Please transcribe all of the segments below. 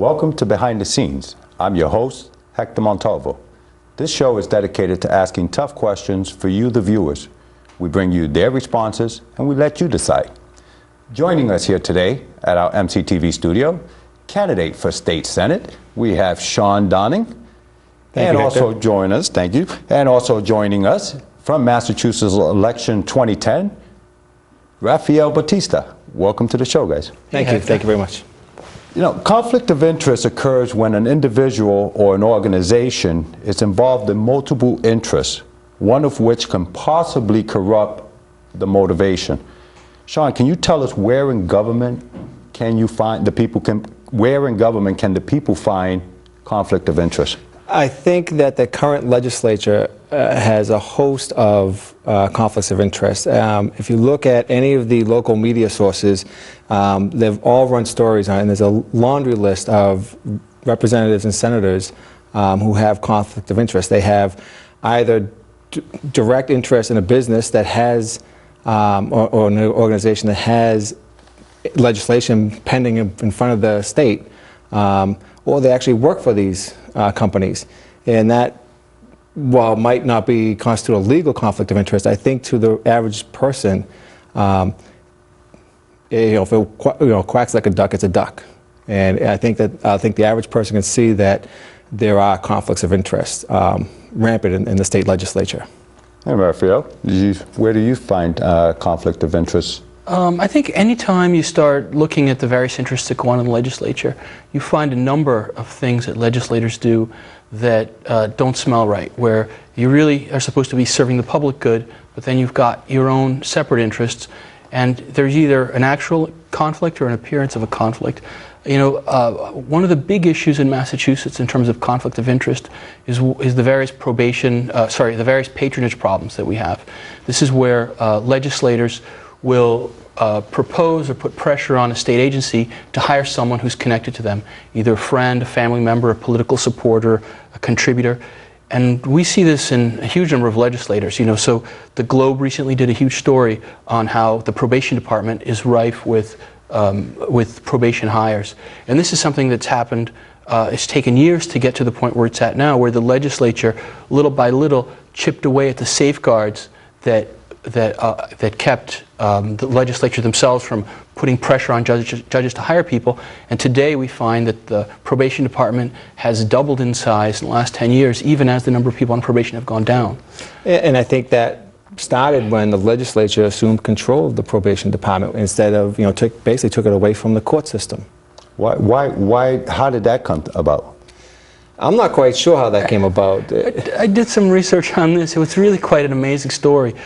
Welcome to Behind the Scenes. I'm your host, Hector Montalvo. This show is dedicated to asking tough questions for you, the viewers. We bring you their responses and we let you decide. Joining us here today at our MCTV studio, candidate for State Senate, we have Sean Donning. And also joining us from Massachusetts election 2010, Ralphia Baptista. Welcome to the show, guys. Thank you very much. You know, conflict of interest occurs when an individual or an organization is involved in multiple interests, one of which can possibly corrupt the motivation. Sean, can you tell us where in government can the people find conflict of interest? I think that the current legislature has a host of conflicts of interest. If you look at any of the local media sources, they've all run stories on it, and there's a laundry list of representatives and senators who have conflict of interest. They have either direct interest in a business that has, or an organization that has legislation pending in front of the state, or they actually work for these companies. And that, while might not constitute a legal conflict of interest, I think to the average person, if it quacks like a duck, it's a duck. And I think the average person can see that there are conflicts of interest rampant in the state legislature. Hey, Rafael, where do you find conflict of interest? I think anytime you start looking at the various interests that go on in the legislature, you find a number of things that legislators do that don't smell right, where you really are supposed to be serving the public good, but then you've got your own separate interests, and there's either an actual conflict or an appearance of a conflict. You know, one of the big issues in Massachusetts in terms of conflict of interest is the various the various patronage problems that we have. This is where legislators will propose or put pressure on a state agency to hire someone who's connected to them, either a friend, a family member, a political supporter, a contributor. And we see this in a huge number of legislators. You know, so the Globe recently did a huge story on how the probation department is rife with probation hires. And this is something that's happened, it's taken years to get to the point where it's at now, where the legislature, little by little, chipped away at the safeguards that kept the legislature themselves from putting pressure on judges to hire people. And today we find that the probation department has doubled in size in the last 10 years, even as the number of people on probation have gone down. And I think that started when the legislature assumed control of the probation department instead of, basically took it away from the court system. How did that come about? I'm not quite sure how that came about. I did some research on this. It was really quite an amazing story.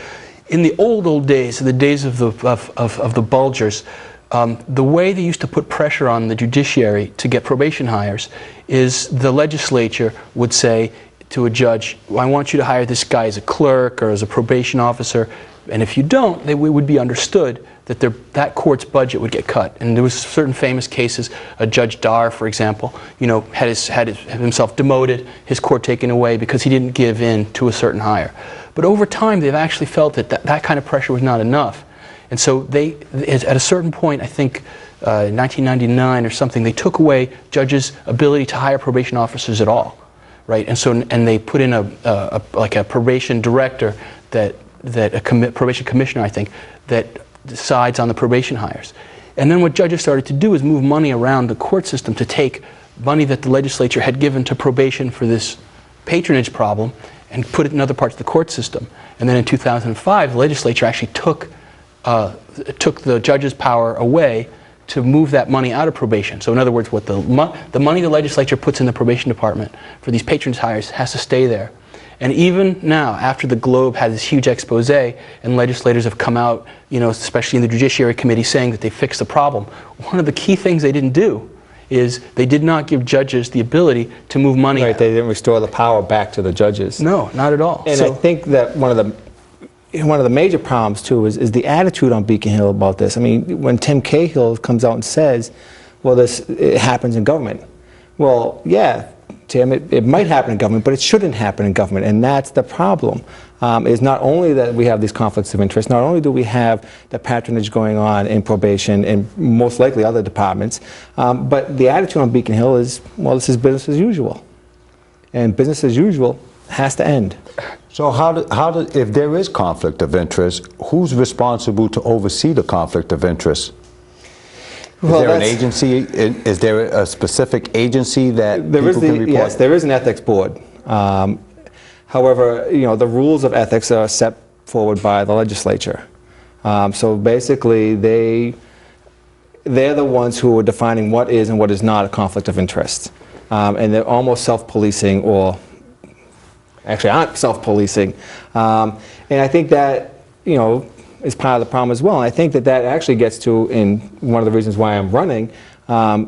In the old days, the days of the Bulgers, the way they used to put pressure on the judiciary to get probation hires is the legislature would say to a judge, well, I want you to hire this guy as a clerk or as a probation officer, and if you don't, it would be understood that that court's budget would get cut. And there was certain famous cases. Judge Dar, for example, had himself demoted, his court taken away because he didn't give in to a certain hire. But over time, they've actually felt that kind of pressure was not enough. And so at a certain point, I think 1999 or something, they took away judges' ability to hire probation officers at all, right? And they put in a probation director, probation commissioner, I think, that decides on the probation hires. And then what judges started to do is move money around the court system to take money that the legislature had given to probation for this patronage problem and put it in other parts of the court system. And then in 2005, the legislature actually took the judge's power away to move that money out of probation. So in other words, what the money the legislature puts in the probation department for these patronage hires has to stay there. And even now, after the Globe had this huge expose and legislators have come out, especially in the Judiciary Committee, saying that they fixed the problem, one of the key things they didn't do is they did not give judges the ability to move money. Right, they didn't restore the power back to the judges. No, not at all. And I think that one of the major problems too is the attitude on Beacon Hill about this. I mean, when Tim Cahill comes out and says, well, it happens in government. Well, yeah, Tim, it might happen in government, but it shouldn't happen in government, and that's the problem. Is not only that we have these conflicts of interest, not only do we have the patronage going on in probation and most likely other departments, but the attitude on Beacon Hill is, well, this is business as usual. And business as usual has to end. So if there is conflict of interest, who's responsible to oversee the conflict of interest? Is there an agency? Is there a specific agency that people can report? Yes, there is an ethics board. However, the rules of ethics are set forward by the legislature. So basically, they're the ones who are defining what is and what is not a conflict of interest. And they're almost self-policing, or actually aren't self-policing. And I think that, is part of the problem as well. And I think that actually gets to, in one of the reasons why I'm running,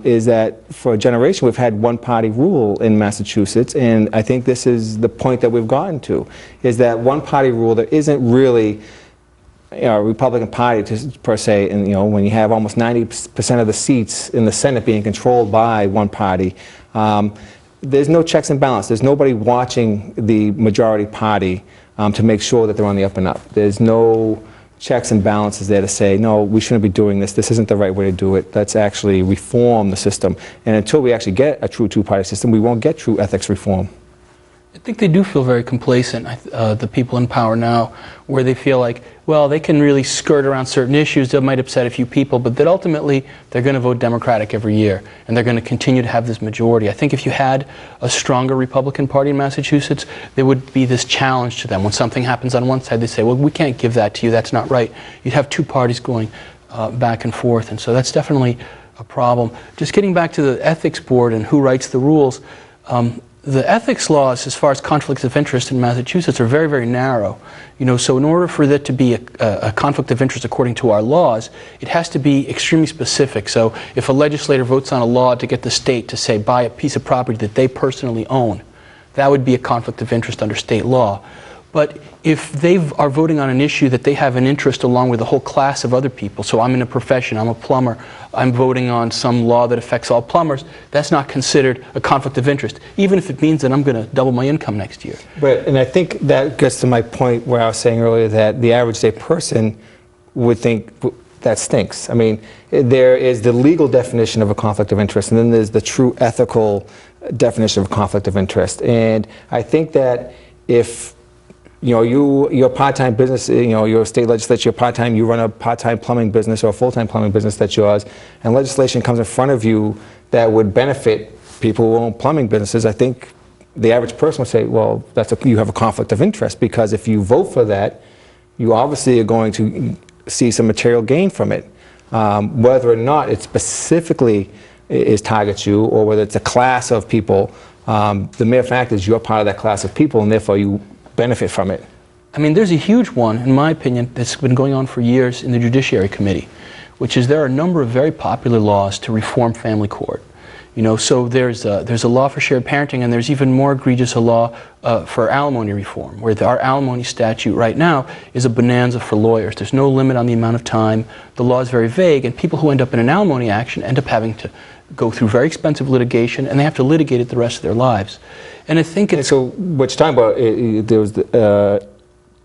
is that for a generation we've had one-party rule in Massachusetts, and I think this is the point that we've gotten to, is that one-party rule, there isn't really a Republican Party per se, and when you have almost 90% of the seats in the Senate being controlled by one party, there's no checks and balance. There's nobody watching the majority party to make sure that they're on the up and up. There's no checks and balances there to say, no, we shouldn't be doing this. This isn't the right way to do it. Let's actually reform the system. And until we actually get a true two-party system, we won't get true ethics reform. I think they do feel very complacent, the people in power now, where they feel like, well, they can really skirt around certain issues that might upset a few people, but that ultimately they're going to vote Democratic every year, and they're going to continue to have this majority. I think if you had a stronger Republican Party in Massachusetts, there would be this challenge to them. When something happens on one side, they say, well, we can't give that to you, that's not right. You'd have two parties going back and forth, and so that's definitely a problem. Just getting back to the ethics board and who writes the rules, the ethics laws, as far as conflicts of interest in Massachusetts, are very, very narrow. So in order for that to be a conflict of interest according to our laws, it has to be extremely specific. So if a legislator votes on a law to get the state to, say, buy a piece of property that they personally own, that would be a conflict of interest under state law. But if they are voting on an issue that they have an interest along with a whole class of other people, so I'm in a profession, I'm a plumber, I'm voting on some law that affects all plumbers, that's not considered a conflict of interest, even if it means that I'm going to double my income next year. But, and I think that gets to my point where I was saying earlier that the average day person would think that stinks. I mean, there is the legal definition of a conflict of interest, and then there's the true ethical definition of a conflict of interest. And I think that if your part-time business, your state legislature, you're part-time, you run a part-time plumbing business or a full-time plumbing business that's yours, and legislation comes in front of you that would benefit people who own plumbing businesses, I think the average person would say, well, you have a conflict of interest, because if you vote for that, you obviously are going to see some material gain from it. Whether or not it specifically targets you, or whether it's a class of people, the mere fact is you're part of that class of people, and therefore you benefit from it. I mean, there's a huge one, in my opinion, that's been going on for years in the Judiciary Committee, which is there are a number of very popular laws to reform family court. So there's a law for shared parenting, and there's even more egregious a law for alimony reform, where our alimony statute right now is a bonanza for lawyers. There's no limit on the amount of time. The law is very vague, and people who end up in an alimony action end up having to go through very expensive litigation, and they have to litigate it the rest of their lives. And I think it's... So what you're talking about, there was,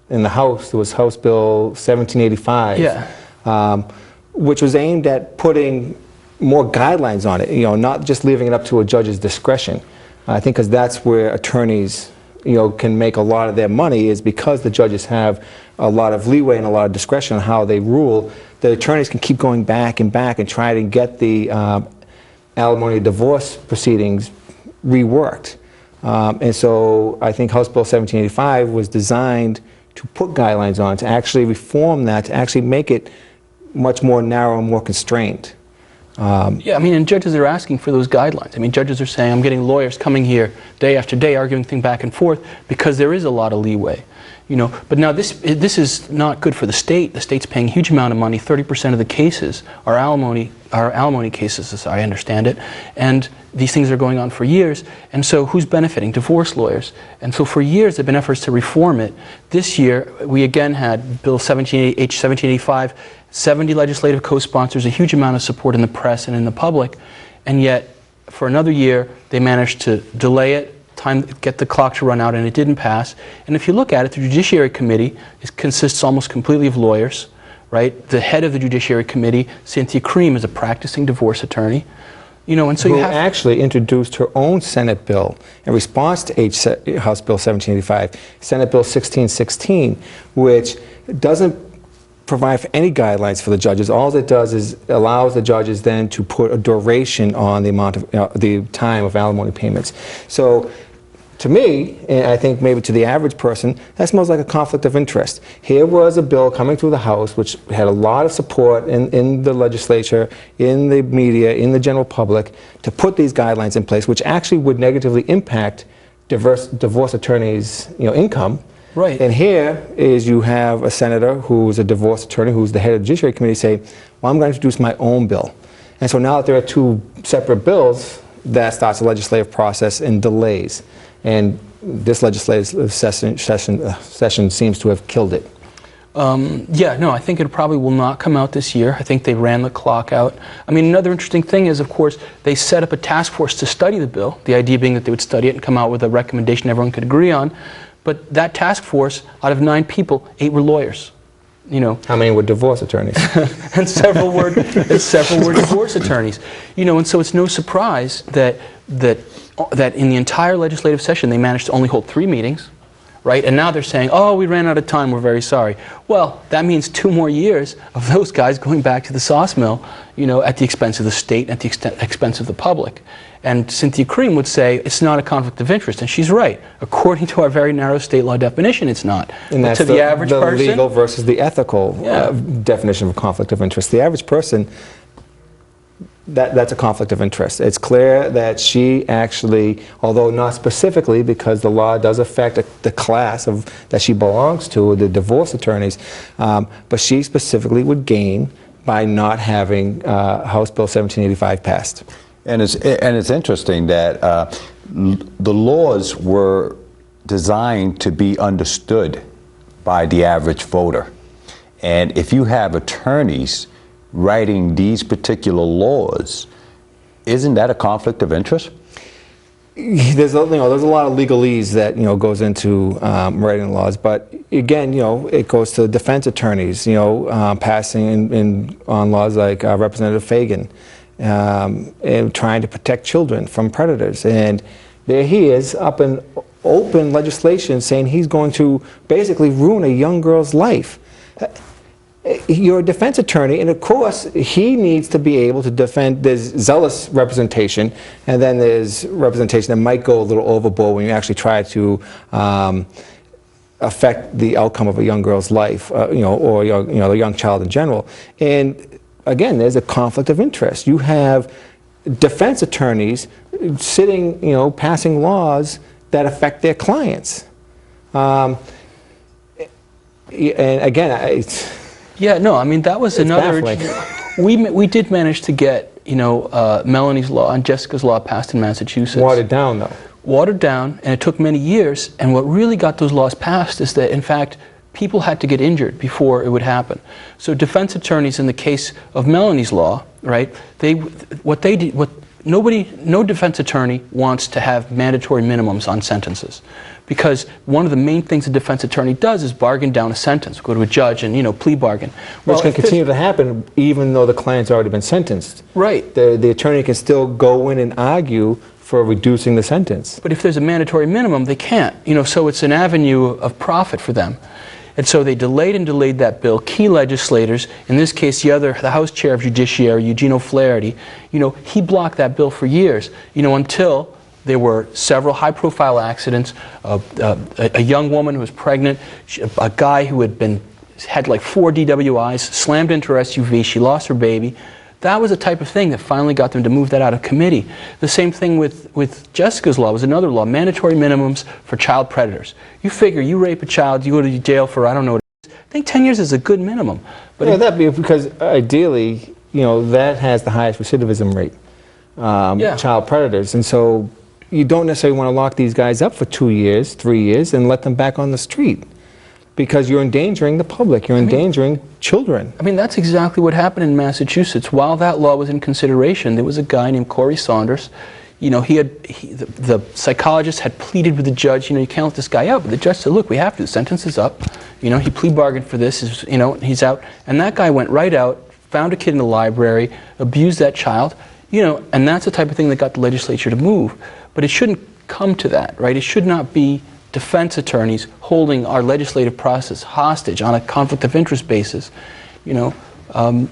in the House, there was House Bill 1785, which was aimed at putting more guidelines on it, not just leaving it up to a judge's discretion. I think because that's where attorneys, can make a lot of their money, is because the judges have a lot of leeway and a lot of discretion on how they rule. The attorneys can keep going back and try to get the alimony divorce proceedings reworked. And so I think House Bill 1785 was designed to put guidelines on, to actually reform that, to actually make it much more narrow and more constrained. Yeah, I mean, and judges are asking for those guidelines. I mean, judges are saying, I'm getting lawyers coming here day after day arguing things back and forth because there is a lot of leeway. But now this is not good for the state. The state's paying a huge amount of money. 30% of the cases are alimony cases, as I understand it. And these things are going on for years. And so who's benefiting? Divorce lawyers. And so for years there have been efforts to reform it. This year we again had Bill H. 1785, 70 legislative co-sponsors, a huge amount of support in the press and in the public. And yet for another year, they managed to delay it, get the clock to run out, and it didn't pass. And if you look at it, the Judiciary Committee consists almost completely of lawyers, right? The head of the Judiciary Committee, Cynthia Cream, is a practicing divorce attorney. You know, and so who you have actually introduced her own Senate bill in response to House Bill 1785, Senate Bill 1616, which doesn't provide for any guidelines for the judges. All it does is allows the judges then to put a duration on the amount of the time of alimony payments. So, to me, and I think maybe to the average person, that smells like a conflict of interest. Here was a bill coming through the House which had a lot of support in the legislature, in the media, in the general public, to put these guidelines in place, which actually would negatively impact divorce attorneys' income. Right. And here is you have a senator who's a divorce attorney, who's the head of the Judiciary Committee, say, well, I'm going to introduce my own bill. And so now that there are two separate bills, that starts a legislative process and delays. And this legislative session seems to have killed it. Yeah, no, I think it probably will not come out this year. I think they ran the clock out. I mean, another interesting thing is, of course, they set up a task force to study the bill, the idea being that they would study it and come out with a recommendation everyone could agree on. But that task force, out of 9 people, 8 were lawyers. You know, how many were divorce attorneys? and several were divorce attorneys. You know, and so it's no surprise that in the entire legislative session they managed to only hold 3 meetings, right? And now they're saying, oh, we ran out of time, we're very sorry. Well, that means 2 more years of those guys going back to the sauce mill, you know, at the expense of the state, at the expense of the public. And Cynthia Cream would say it's not a conflict of interest, and she's right. According to our very narrow state law definition, it's not. And but that's to the average person, the legal versus the ethical definition of a conflict of interest. The average person, that's a conflict of interest. It's clear that she actually, although not specifically, because the law does affect the class that she belongs to, the divorce attorneys, but she specifically would gain by not having House Bill 1785 passed. And it's interesting that the laws were designed to be understood by the average voter. And if you have attorneys writing these particular laws, isn't that a conflict of interest? There's a lot of legalese that goes into writing laws, but again, it goes to defense attorneys, passing on laws like Representative Fagan. And trying to protect children from predators, and there he is up in open legislation saying he's going to basically ruin a young girl's life. You're a defense attorney, and of course he needs to be able to defend. There's zealous representation, and then there's representation that might go a little overboard when you actually try to affect the outcome of a young girl's life, or a young child in general. And again, there's a conflict of interest. You have defense attorneys sitting, passing laws that affect their clients. And again, yeah, no, I mean, that was another. We did manage to get, Melanie's law and Jessica's law passed in Massachusetts. Watered down, though. Watered down, and it took many years. And what really got those laws passed is that, in fact, people had to get injured before it would happen. So defense attorneys in the case of Melanie's law, right, no defense attorney wants to have mandatory minimums on sentences, because one of the main things a defense attorney does is bargain down a sentence, go to a judge and, plea bargain. Which can continue to happen even though the client's already been sentenced. Right. The attorney can still go in and argue for reducing the sentence. But if there's a mandatory minimum, they can't, so it's an avenue of profit for them. And so they delayed and delayed that bill. Key legislators, in this case the House Chair of Judiciary, Eugene O'Flaherty, he blocked that bill for years, until there were several high-profile accidents, a young woman who was pregnant, a guy who had like 4 DWIs, slammed into her SUV, she lost her baby. That was the type of thing that finally got them to move that out of committee. The same thing with Jessica's law was another law, mandatory minimums for child predators. You figure you rape a child, you go to jail for, I don't know what it is. I think 10 years is a good minimum. But yeah, that'd be because ideally, that has the highest recidivism rate, child predators. And so you don't necessarily want to lock these guys up for 2 years, 3 years, and let them back on the street. because you're endangering the public, you're endangering children. I mean, that's exactly what happened in Massachusetts. While that law was in consideration, there was a guy named Corey Saunders. You know, the psychologist had pleaded with the judge, you know, you can't let this guy out. But the judge said, look, we have to. The sentence is up. You know, he plea bargained for this, you know, he's out. And that guy went right out, found a kid in the library, abused that child, you know, and that's the type of thing that got the legislature to move. But it shouldn't come to that, right? It should not be defense attorneys holding our legislative process hostage on a conflict of interest basis. You know,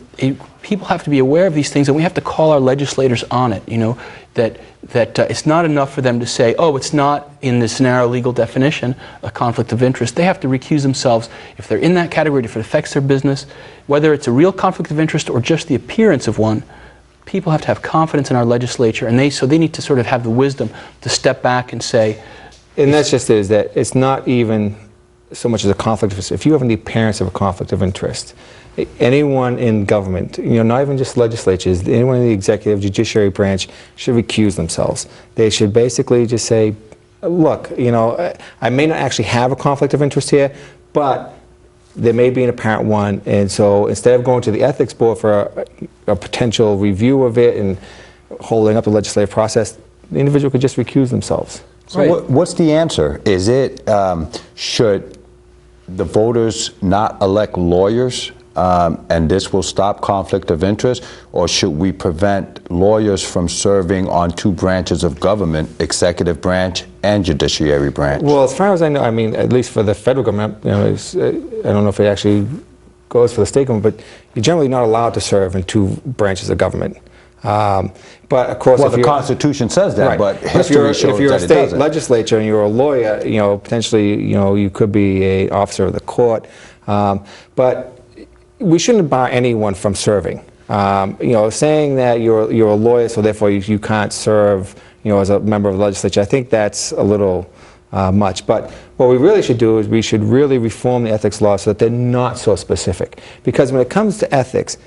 people have to be aware of these things, and we have to call our legislators on it, you know, that it's not enough for them to say, oh, it's not in this narrow legal definition a conflict of interest. They have to recuse themselves if they're in that category, if it affects their business, whether it's a real conflict of interest or just the appearance of one. People have to have confidence in our legislature, and so they need to sort of have the wisdom to step back and say. And that's just it, is that it's not even so much as a conflict of interest. If you have the appearance of a conflict of interest, anyone in government, you know, not even just legislatures, anyone in the executive, judiciary branch should recuse themselves. They should basically just say, look, you know, I may not actually have a conflict of interest here, but there may be an apparent one, and so instead of going to the ethics board for a potential review of it and holding up the legislative process, the individual could just recuse themselves. So Right. what's the answer? Is it, should the voters not elect lawyers, and this will stop conflict of interest, or should we prevent lawyers from serving on two branches of government, executive branch and judiciary branch? Well, as far as I know, I mean, at least for the federal government, you know, I don't know if it actually goes for the state government, but you're generally not allowed to serve in two branches of government. But of course, Well, if the Constitution says that, right. but if history you're, shows if you're a that it state doesn't. legislature and you're a lawyer, you know, potentially, you know, you could be an officer of the court. But we shouldn't bar anyone from serving. You know, saying that you're a lawyer, so therefore you can't serve, you know, as a member of the legislature, I think that's a little much. But what we really should do is we should really reform the ethics laws so that they're not so specific. Because when it comes to ethics,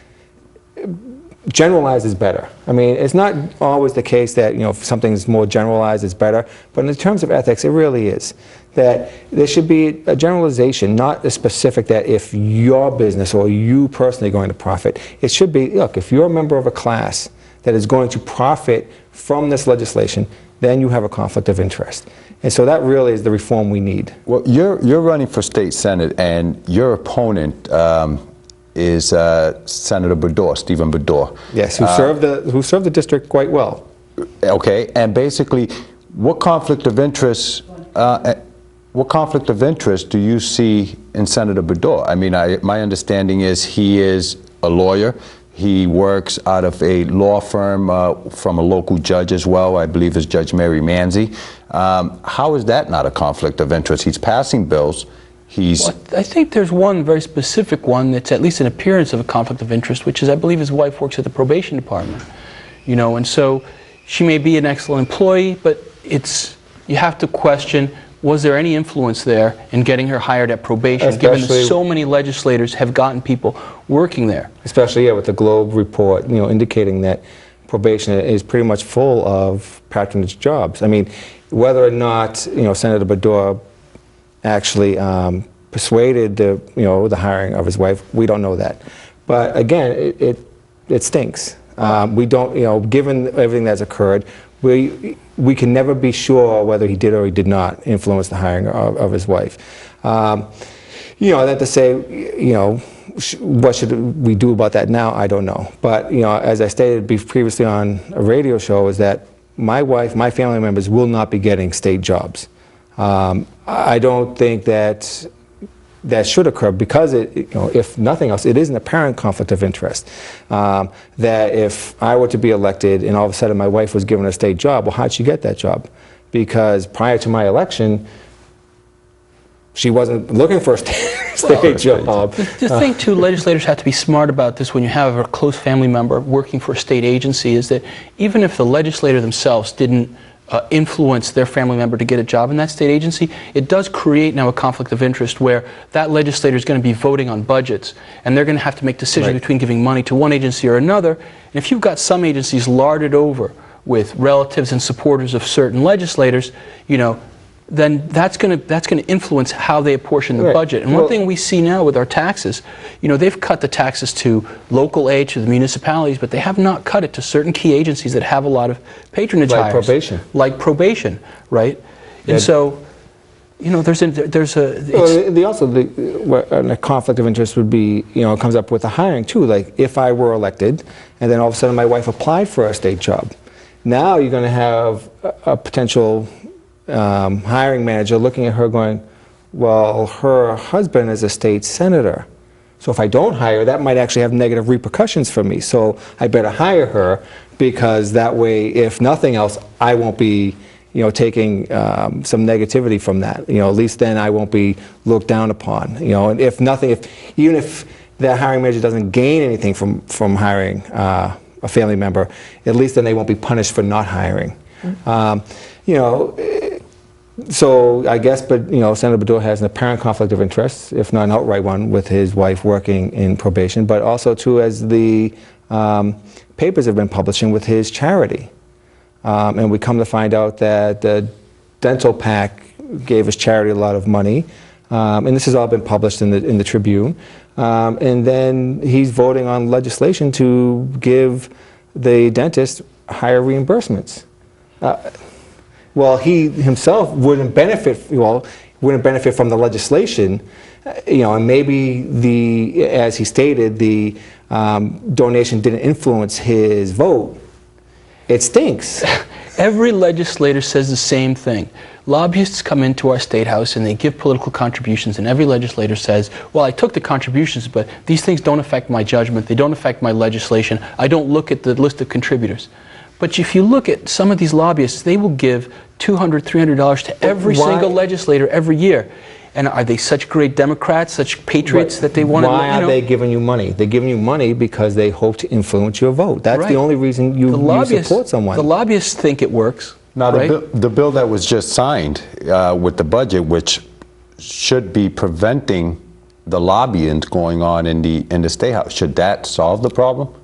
generalized is better. I mean, it's not always the case that, you know, if something's more generalized, it's better. But in terms of ethics, it really is. That there should be a generalization, not a specific that if your business or you personally are going to profit. It should be, look, if you're a member of a class that is going to profit from this legislation, then you have a conflict of interest. And so that really is the reform we need. Well, you're running for state senate, and your opponent is Senator Bedore, Stephen Bedore. Yes, who served the district quite well. Okay, and basically, what conflict of interest? What conflict of interest do you see in Senator Bedore? I mean, my understanding is he is a lawyer. He works out of a law firm from a local judge as well, I believe is Judge Mary Manzi. How is that not a conflict of interest? He's passing bills. Well, I think there's one very specific one that's at least an appearance of a conflict of interest, which is I believe his wife works at the probation department. You know, and so she may be an excellent employee, but you have to question, was there any influence there in getting her hired at probation, given that so many legislators have gotten people working there? Especially, yeah, with the Globe report, you know, indicating that probation is pretty much full of patronage jobs. I mean, whether or not, you know, Senator Bedore actually persuaded the hiring of his wife, we don't know that. But again, it stinks. We don't, you know, given everything that's occurred, we can never be sure whether he did or he did not influence the hiring of his wife. You know, that to say, you know, what should we do about that now? I don't know. But, you know, as I stated previously on a radio show, is that my wife, my family members will not be getting state jobs. I don't think that should occur because, you know, if nothing else, it is an apparent conflict of interest. That if I were to be elected and all of a sudden my wife was given a state job, well, how'd she get that job? Because prior to my election, she wasn't looking for a state job. The thing, too, legislators have to be smart about this when you have a close family member working for a state agency, is that even if the legislator themselves didn't influence their family member to get a job in that state agency, it does create now a conflict of interest where that legislator is going to be voting on budgets, and they're going to have to make decisions between giving money to one agency or another. And if you've got some agencies larded over with relatives and supporters of certain legislators, you know, then that's going to influence how they apportion the Right. budget. And one thing we see now with our taxes, they've cut the taxes to local aid, to the municipalities, but they have not cut it to certain key agencies that have a lot of patronage Like hires. probation. Like probation, right? Yeah. And so, there's a a conflict of interest would be, it comes up with the hiring too. Like if I were elected, and then all of a sudden my wife applied for a state job, now you're going to have a potential hiring manager looking at her going, well, her husband is a state senator. So if I don't hire her, that might actually have negative repercussions for me. So I better hire her, because that way, if nothing else, I won't be, taking some negativity from that. At least then I won't be looked down upon. And if nothing, even if that hiring manager doesn't gain anything from hiring a family member, at least then they won't be punished for not hiring. So I guess, but Senator Baddour has an apparent conflict of interest, if not an outright one, with his wife working in probation, but also too, as the papers have been publishing, with his charity. And we come to find out that the dental pack gave his charity a lot of money, and this has all been published in the Tribune. And then he's voting on legislation to give the dentist higher reimbursements. Well, he himself wouldn't benefit from the legislation, and maybe as he stated, the donation didn't influence his vote. It stinks. Every legislator says the same thing. Lobbyists come into our State House and they give political contributions, and every legislator says, well, I took the contributions, but these things don't affect my judgment, they don't affect my legislation, I don't look at the list of contributors. But if you look at some of these lobbyists, they will give $200, $300 to every single legislator every year. And are they such great Democrats, such patriots that they want to? Why are they giving you money? They're giving you money because they hope to influence your vote. That's the only reason you support someone. The lobbyists think it works. Now, the bill that was just signed with the budget, which should be preventing the lobbying going on in the State House, should that solve the problem?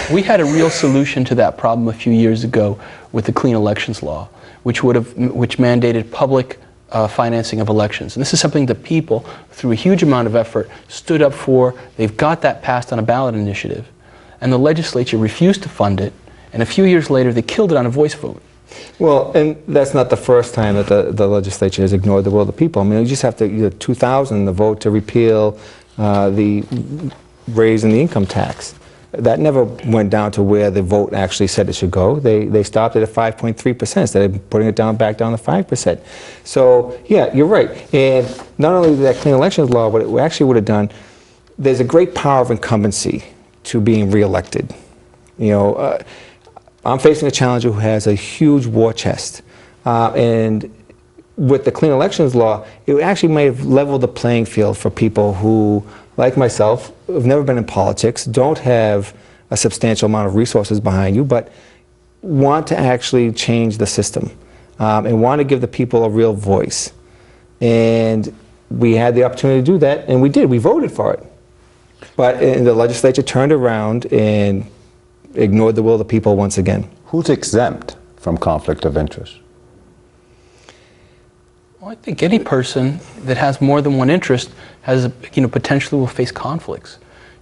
We had a real solution to that problem a few years ago with the Clean Elections Law, which mandated public financing of elections. And this is something that people, through a huge amount of effort, stood up for. They've got that passed on a ballot initiative. And the legislature refused to fund it, and a few years later they killed it on a voice vote. Well, and that's not the first time that the legislature has ignored the will of the people. I mean, you just have to, 2000, the vote to repeal the raise in the income tax. That never went down to where the vote actually said it should go. They stopped it at 5.3% instead of putting it back down to 5%. So, yeah, you're right. And not only that Clean Elections Law, what it actually would have done, there's a great power of incumbency to being reelected. I'm facing a challenger who has a huge war chest. And with the Clean Elections Law, it actually may have leveled the playing field for people who, like myself, have never been in politics, don't have a substantial amount of resources behind you, but want to actually change the system and want to give the people a real voice. And we had the opportunity to do that, and we did. We voted for it. But the legislature turned around and ignored the will of the people once again. Who's exempt from conflict of interest? Well, I think any person that has more than one interest has, potentially will face conflicts.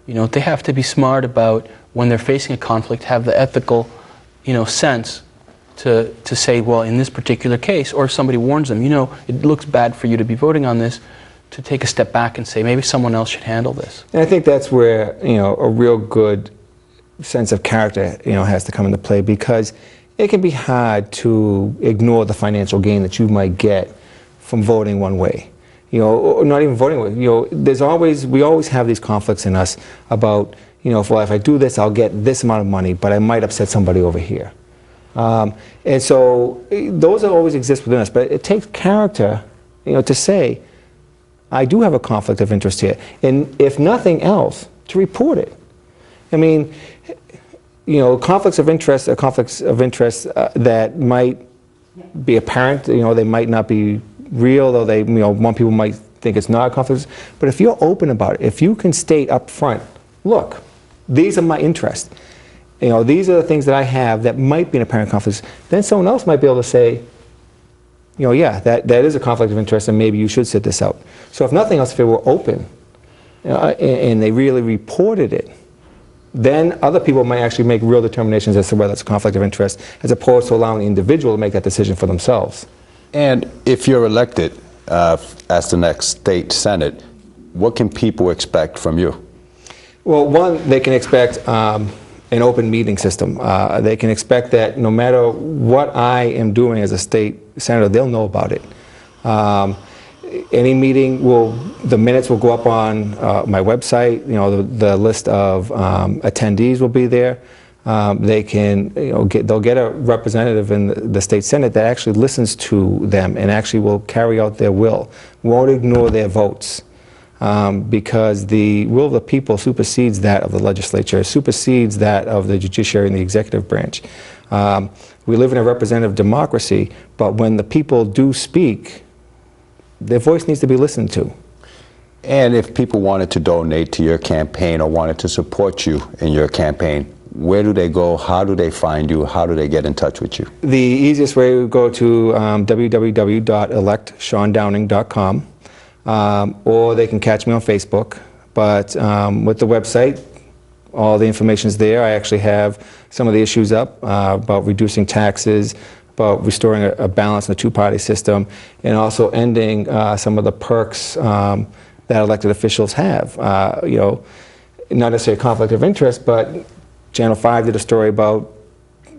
They have to be smart about when they're facing a conflict, have the ethical, sense to say, well, in this particular case, or if somebody warns them, it looks bad for you to be voting on this, to take a step back and say, maybe someone else should handle this. And I think that's where, a real good sense of character, has to come into play, because it can be hard to ignore the financial gain that you might get from voting one way, or not even voting one. We always have these conflicts in us about, if I do this, I'll get this amount of money, but I might upset somebody over here. And so those always exist within us, but it takes character, to say, I do have a conflict of interest here, and if nothing else, to report it. I mean, conflicts of interest that might be apparent, they might not be real, though they, one people might think it's not a conflict. But if you're open about it, if you can state up front, look, these are my interests, these are the things that I have that might be an apparent conflict, then someone else might be able to say, yeah, that is a conflict of interest, and maybe you should sit this out. So if nothing else, if it were open, and they really reported it, then other people might actually make real determinations as to whether it's a conflict of interest, as opposed to allowing the individual to make that decision for themselves. And if you're elected as the next state senate, what can people expect from you? Well, one, they can expect an open meeting system. They can expect that no matter what I am doing as a state senator, they'll know about it. Any meeting the minutes will go up on my website. The list of attendees will be there. They can, they'll get a representative in the state senate that actually listens to them and actually will carry out their will, won't ignore their votes, because the will of the people supersedes that of the legislature, supersedes that of the judiciary and the executive branch. We live in a representative democracy, but when the people do speak, their voice needs to be listened to. And if people wanted to donate to your campaign or wanted to support you in your campaign, where do they go? How do they find you? How do they get in touch with you? The easiest way would go to www.electshawndowning.com, or they can catch me on Facebook. But with the website, all the information is there. I actually have some of the issues up about reducing taxes, about restoring a balance in the two-party system, and also ending some of the perks that elected officials have. Not necessarily a conflict of interest, but Channel 5 did a story about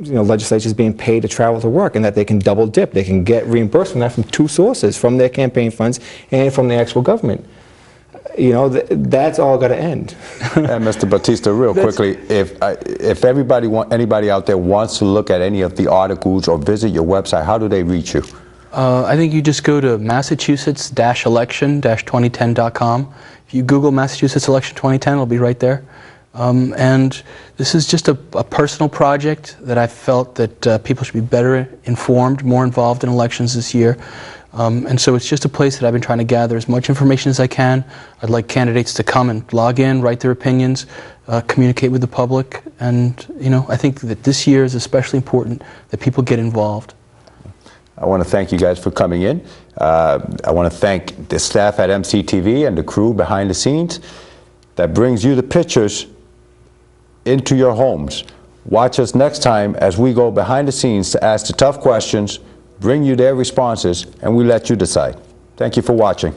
legislatures being paid to travel to work, and that they can double dip. They can get reimbursed from that from two sources, from their campaign funds and from the actual government. That's all got to end. And Mr. Baptista, real quickly, if anybody out there wants to look at any of the articles or visit your website, how do they reach you? I think you just go to Massachusetts-election-2010.com. If you Google Massachusetts Election 2010, it'll be right there. And this is just a personal project that I felt that people should be better informed, more involved in elections this year. And so it's just a place that I've been trying to gather as much information as I can. I'd like candidates to come and log in, write their opinions, communicate with the public. And, I think that this year is especially important that people get involved. I want to thank you guys for coming in. I want to thank the staff at MCTV and the crew behind the scenes that brings you the pictures into your homes. Watch us next time as we go behind the scenes to ask the tough questions, bring you their responses, and we let you decide. Thank you for watching.